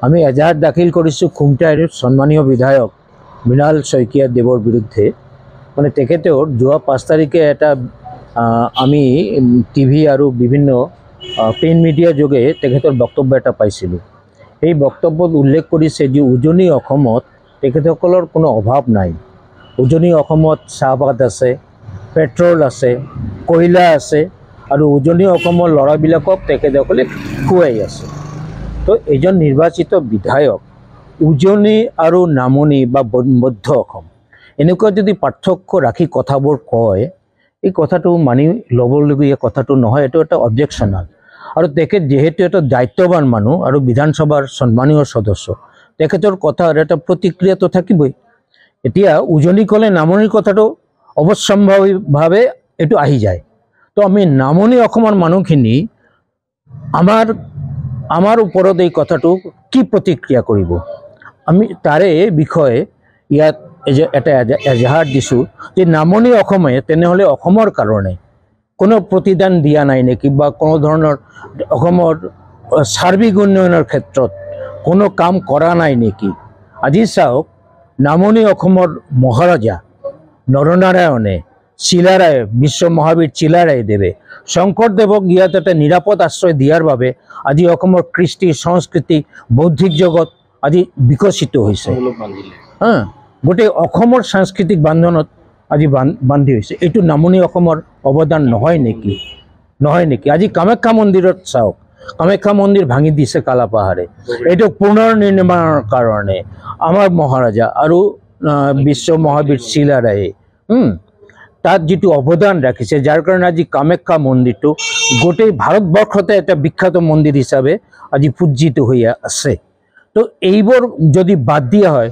আমি এজাহাৰ দাখিল কৰিছোঁ খুমটাইৰ সন্মানীয় বিধায়ক মৃণাল শইকীয়া দেৱৰ বিৰুদ্ধে। মানে তেখেতৰ যোৱা 5 তাৰিখে এটা আমি টিভি আৰু বিভিন্ন প্ৰিণ্ট মিডিয়া যোগে তেখেতৰ বক্তব্য এটা পাইছিলোঁ। এই বক্তব্যত উল্লেখ কৰিছে যে উজনি অসমত তেখেতসকলৰ কোনো অভাৱ নাই। উজনি অসমত চাহপাত আছে, পেট্ৰল আছে, কয়লা আছে আৰু উজনি অসমৰ ল'ৰাবিলাকক তেখেতসকলে খুৱাই আছে। তো এজন নিৰ্বাচিত বিধায়ক উজনি আৰু নামনি বা মধ্য অসম এনেকুৱা যদি পাৰ্থক্য ৰাখি কথাবোৰ কয়, এই কথাটো মানি ল'বলগীয়া কথাটো নহয়, এইটো এটা অবজেকশ্যনাল। আৰু তেখেত যেহেতু এটা দায়িত্ববান মানুহ আৰু বিধানসভাৰ সন্মানীয় সদস্য, তেখেতৰ কথাৰ এটা প্ৰতিক্ৰিয়াটো থাকিবই। এতিয়া উজনি ক'লে নামনিৰ কথাটো অৱশ্যম্ভাৱীভাৱে এইটো আহি যায়। তো আমি নামনি অসমৰ মানুহখিনি আমাৰ ওপৰত এই কথাটো কি প্ৰতিক্ৰিয়া কৰিব, আমি তাৰে বিষয়ে ইয়াত এটা এজাহাৰ দিছোঁ যে নামনি অসমে তেনেহ'লে অসমৰ কাৰণে কোনো প্ৰতিদান দিয়া নাই নেকি বা কোনো ধৰণৰ অসমৰ সাৰ্বিক উন্নয়নৰ ক্ষেত্ৰত কোনো কাম কৰা নাই নেকি। আজি চাওক, নামনি অসমৰ মহাৰাজা নৰনাৰায়ণে চিলাৰায়ে বিশ্ব মহাবীৰ চিলাৰায়দেৱে শংকৰদেৱক ইয়াত এটা নিৰাপদ আশ্ৰয় দিয়াৰ বাবে আজি অসমৰ কৃষ্টি সংস্কৃতি বৌদ্ধিক জগত আজি বিকশিত হৈছে। গোটেই অসমৰ সাংস্কৃতিক বান্ধনত আজি বান্ধি হৈছে। এইটো নামনি অসমৰ অৱদান নহয় নেকি? নহয় নেকি? আজি কামাখ্যা মন্দিৰত চাওক, কামাখ্যা মন্দিৰ ভাঙি দিছে কালাপাহাৰে। এইটো পুনৰ নিৰ্মাণৰ কাৰণে আমাৰ মহাৰাজা আৰু বিশ্ব মহাবীৰ চিলাৰায়ে তাত যিটো অৱদান ৰাখিছে, যাৰ কাৰণে আজি কামাখ্যা মন্দিৰটো গোটেই ভাৰতবৰ্ষতে এটা বিখ্যাত মন্দিৰ হিচাপে আজি পূজিত হৈ আছে। তো এইবোৰ যদি বাদ দিয়া হয়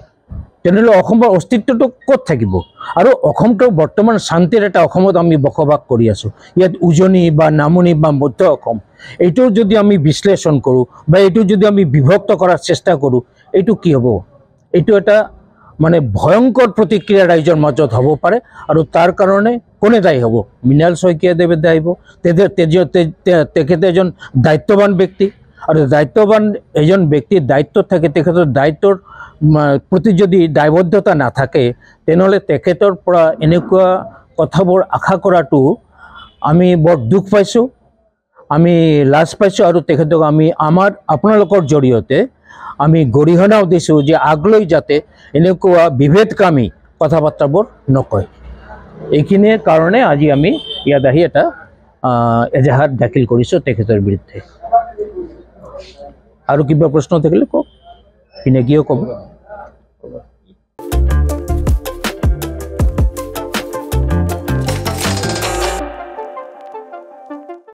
তেনেহ'লে অসমৰ অস্তিত্বটো ক'ত থাকিব? আৰু অসমটো বৰ্তমান শান্তিৰ এটা অসমত আমি বসবাস কৰি আছোঁ। ইয়াত উজনি বা নামনি বা মধ্য অসম এইটো যদি আমি বিশ্লেষণ কৰোঁ বা এইটো যদি আমি বিভক্ত কৰাৰ চেষ্টা কৰোঁ, এইটো কি হ'ব? এইটো এটা মানে ভয়ংকৰ প্ৰতিক্ৰিয়া ৰাইজৰ মাজত হ'ব পাৰে। আৰু তাৰ কাৰণে কোনে দায়ী হ'ব? মৃণাল শইকীয়াদেৱে দায়ী হ'ব। তেখেতে এজন দায়িত্ববান ব্যক্তি, আৰু দায়িত্ববান এজন ব্যক্তিৰ দায়িত্বত থাকে, তেখেতৰ দায়িত্বৰ প্ৰতি যদি দায়বদ্ধতা নাথাকে তেনেহ'লে তেখেতৰ পৰা এনেকুৱা কথাবোৰ আশা কৰাটো আমি বৰ দুখ পাইছোঁ, আমি লাজ পাইছোঁ। আৰু তেখেতক আমি আপোনালোকৰ জৰিয়তে আমি গৰিহণাও দিছোঁ যে আগলৈ যাতে এনেকুৱা বিভেদকামী কথা বাৰ্তাবোৰ নকয়। এইখিনিৰ কাৰণে আজি আমি ইয়াত আহি এটা এজাহাৰ দাখিল কৰিছোঁ তেখেতৰ বিৰুদ্ধে। আৰু কিবা প্ৰশ্ন থাকিলে কওক, পিনে কিয় ক'ব।